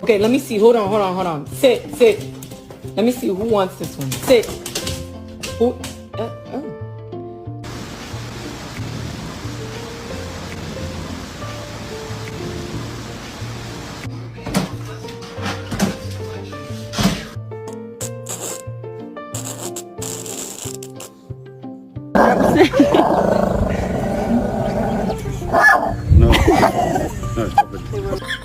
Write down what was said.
Okay, let me see. Hold on. Sit. Let me see who wants this one. Sit. Who? Oh. No. No, stop it.